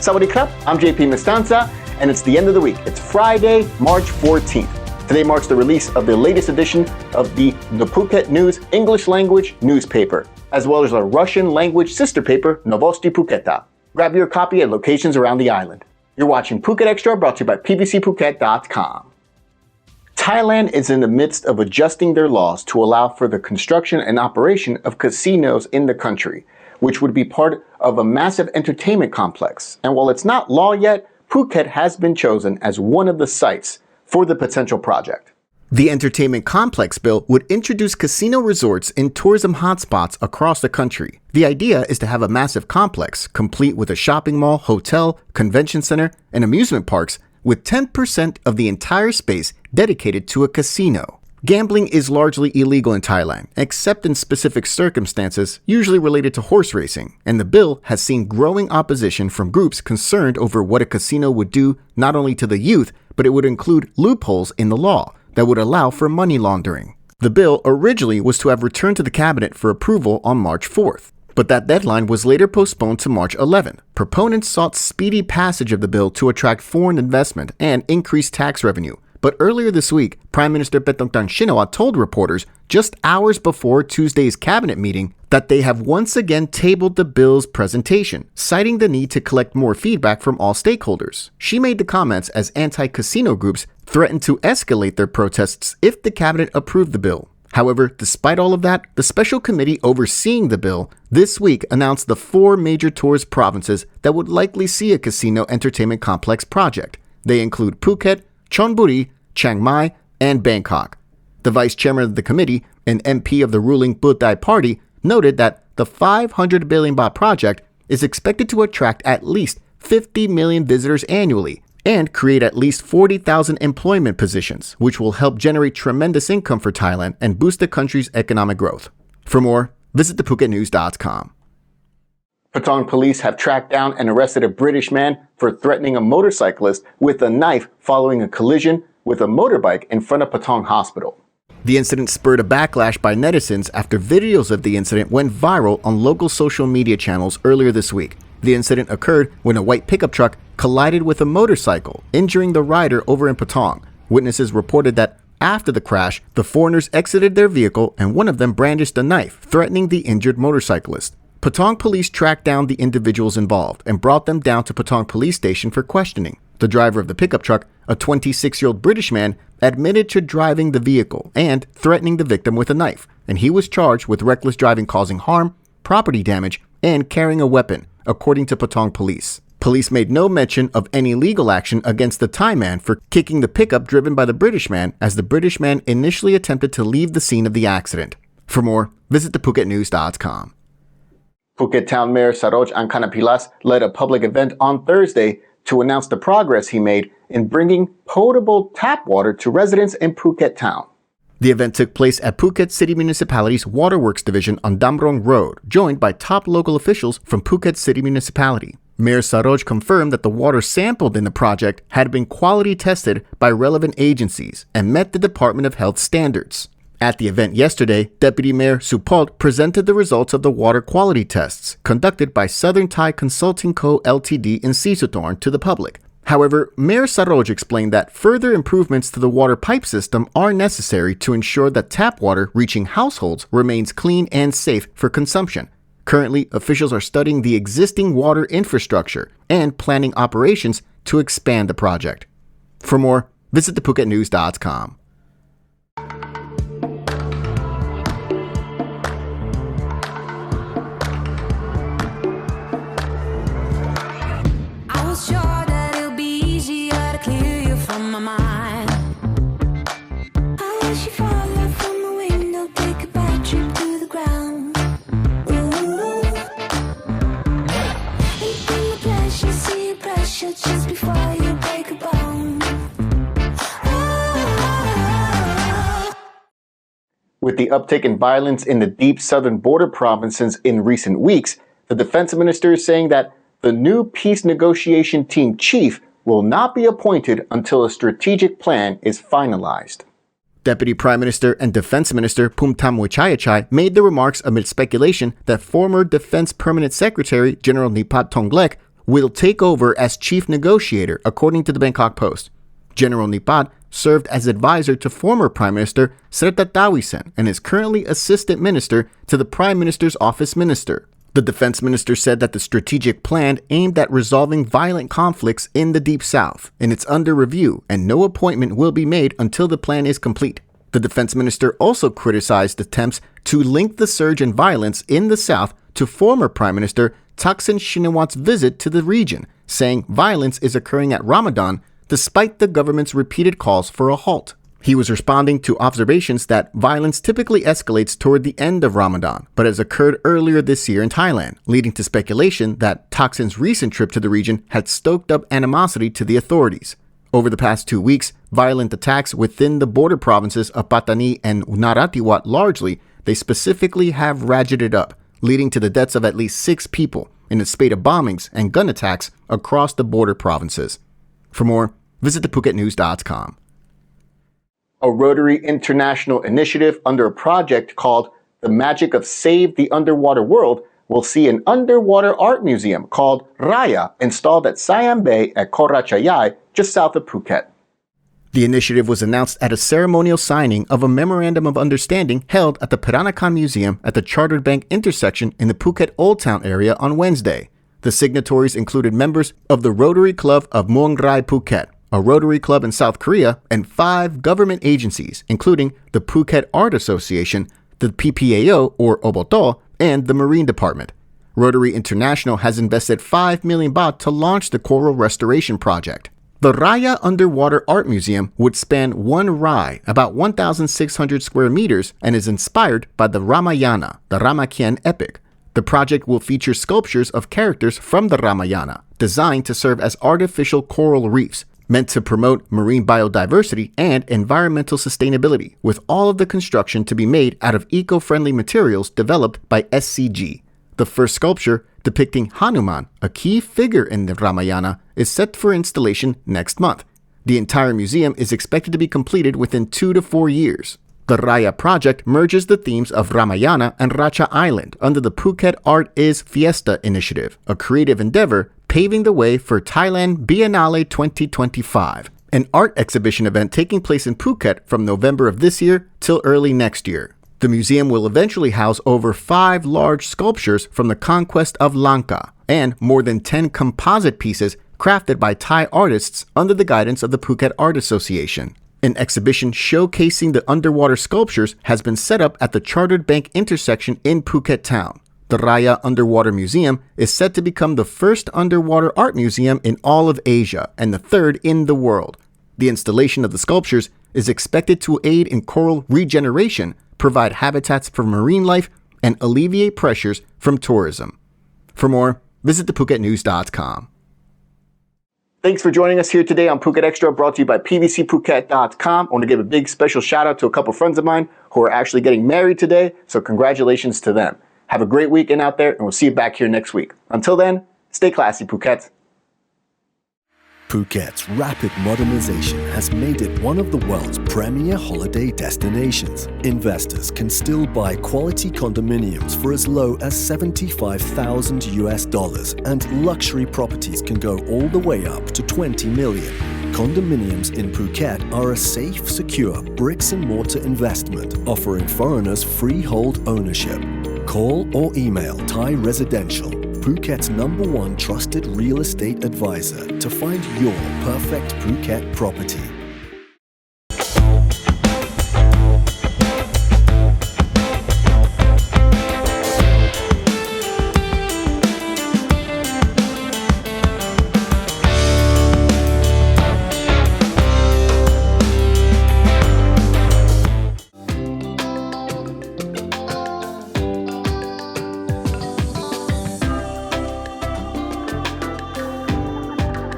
Sawadee krap, I'm JP Mestanza, and it's the end of the week. It's Friday, March 14th. Today marks the release of the latest edition of the Phuket News English language newspaper, as well as a Russian language sister paper, Novosti Phuketa. Grab your copy at locations around the island. You're watching Phuket Extra, brought to you by pvcphuket.com. Thailand is in the midst of adjusting their laws to allow for the construction and operation of casinos in the country, which would be part of a massive entertainment complex. And while it's not law yet, Phuket has been chosen as one of the sites for the potential project. The entertainment complex bill would introduce casino resorts in tourism hotspots across the country. The idea is to have a massive complex, complete with a shopping mall, hotel, convention center, and amusement parks, with 10% of the entire space dedicated to a casino. Gambling is largely illegal in Thailand, except in specific circumstances, usually related to horse racing, and the bill has seen growing opposition from groups concerned over what a casino would do not only to the youth, but it would include loopholes in the law that would allow for money laundering. The bill originally was to have returned to the cabinet for approval on March 4th, but that deadline was later postponed to March 11th. Proponents sought speedy passage of the bill to attract foreign investment and increase tax revenue. But earlier this week, Prime Minister Patong told reporters just hours before Tuesday's cabinet meeting that they have once again tabled the bill's presentation, citing the need to collect more feedback from all stakeholders. She made the comments as anti-casino groups threatened to escalate their protests if the cabinet approved the bill. However, despite all of that, the special committee overseeing the bill this week announced the 4 major tourist provinces that would likely see a casino entertainment complex project. They include Phuket, Chonburi, Chiang Mai, and Bangkok. The vice chairman of the committee, an MP of the ruling Brit party, noted that the 500 billion baht project is expected to attract at least 50 million visitors annually and create at least 40,000 employment positions, which will help generate tremendous income for Thailand and boost the country's economic growth. For more, visit thephuket.news.com. Patong police have tracked down and arrested a British man for threatening a motorcyclist with a knife following a collision with a motorbike in front of Patong Hospital. The incident spurred a backlash by netizens after videos of the incident went viral on local social media channels earlier this week. The incident occurred when a white pickup truck collided with a motorcycle, injuring the rider over in Patong. Witnesses reported that after the crash, the foreigners exited their vehicle and one of them brandished a knife, threatening the injured motorcyclist. Patong police tracked down the individuals involved and brought them down to Patong police station for questioning. The driver of the pickup truck, a 26-year-old British man, admitted to driving the vehicle and threatening the victim with a knife, and he was charged with reckless driving causing harm, property damage, and carrying a weapon, according to Patong police. Police made no mention of any legal action against the Thai man for kicking the pickup driven by the British man, as the British man initially attempted to leave the scene of the accident. For more, visit thephuket.news.com. Phuket Town Mayor Saroj Angkanapilas led a public event on Thursday to announce the progress he made in bringing potable tap water to residents in Phuket Town. The event took place at Phuket City Municipality's Waterworks Division on Damrong Road, joined by top local officials from Phuket City Municipality. Mayor Saroj confirmed that the water sampled in the project had been quality tested by relevant agencies and met the Department of Health standards. At the event yesterday, Deputy Mayor Supot presented the results of the water quality tests conducted by Southern Thai Consulting Co. Ltd. in Sisutorn to the public. However, Mayor Saroj explained that further improvements to the water pipe system are necessary to ensure that tap water reaching households remains clean and safe for consumption. Currently, officials are studying the existing water infrastructure and planning operations to expand the project. For more, visit thephuket.news.com. With the uptick in violence in the deep southern border provinces in recent weeks, the defense minister is saying that the new peace negotiation team chief will not be appointed until a strategic plan is finalized. Deputy Prime Minister and Defense Minister Phumtham Wechayachai made the remarks amid speculation that former Defense Permanent Secretary General Nipat Thonglek will take over as chief negotiator, according to the Bangkok Post. General Nipat served as advisor to former Prime Minister Srettha Thavisin and is currently assistant minister to the Prime Minister's office minister. The defense minister said that the strategic plan aimed at resolving violent conflicts in the Deep South, and it's under review, and no appointment will be made until the plan is complete. The defense minister also criticized attempts to link the surge in violence in the South to former Prime Minister Thaksin Shinawat's visit to the region, saying violence is occurring at Ramadan despite the government's repeated calls for a halt. He was responding to observations that violence typically escalates toward the end of Ramadan, but has occurred earlier this year in Thailand, leading to speculation that Thaksin's recent trip to the region had stoked up animosity to the authorities. Over the past 2 weeks, violent attacks within the border provinces of Pattani and Narathiwat largely, they specifically have ratcheted up, leading to the deaths of at least 6 people in a spate of bombings and gun attacks across the border provinces. For more, visit thephuket.news.com. A Rotary International initiative under a project called The Magic of Save the Underwater World will see an underwater art museum called Raya installed at Siam Bay at Koh Ratchayai, just south of Phuket. The initiative was announced at a ceremonial signing of a Memorandum of Understanding held at the Peranakan Museum at the Chartered Bank intersection in the Phuket Old Town area on Wednesday. The signatories included members of the Rotary Club of Muang Rai Phuket, a Rotary Club in South Korea, and 5 government agencies, including the Phuket Art Association, the PPAO or Oboto, and the Marine Department. Rotary International has invested 5 million baht to launch the coral restoration project. The Raya Underwater Art Museum would span 1 rai, about 1,600 square meters, and is inspired by the Ramayana, the Ramakien epic. The project will feature sculptures of characters from the Ramayana, designed to serve as artificial coral reefs, meant to promote marine biodiversity and environmental sustainability, with all of the construction to be made out of eco-friendly materials developed by SCG. The first sculpture, depicting Hanuman, a key figure in the Ramayana, is set for installation next month. The entire museum is expected to be completed within 2 to 4 years. The Raya project merges the themes of Ramayana and Racha Island under the Phuket Art is Fiesta initiative, a creative endeavor paving the way for Thailand Biennale 2025, an art exhibition event taking place in Phuket from November of this year till early next year. The museum will eventually house over 5 large sculptures from the conquest of Lanka and more than 10 composite pieces crafted by Thai artists under the guidance of the Phuket Art Association. An exhibition showcasing the underwater sculptures has been set up at the Chartered Bank intersection in Phuket Town. The Raya Underwater Museum is set to become the first underwater art museum in all of Asia and the 3rd in the world. The installation of the sculptures is expected to aid in coral regeneration, provide habitats for marine life, and alleviate pressures from tourism. For more, visit thephuket.news.com. Thanks for joining us here today on Phuket Xtra, brought to you by pvcphuket.com. I want to give a big special shout out to a couple friends of mine who are actually getting married today, so congratulations to them. Have a great weekend out there, and we'll see you back here next week. Until then, stay classy, Phuket. Phuket's rapid modernization has made it one of the world's premier holiday destinations. Investors can still buy quality condominiums for as low as $75,000, and luxury properties can go all the way up to 20 million. Condominiums in Phuket are a safe, secure bricks-and-mortar investment, offering foreigners freehold ownership. Call or email Thai Residential, Phuket's #1 trusted real estate advisor, to find your perfect Phuket property.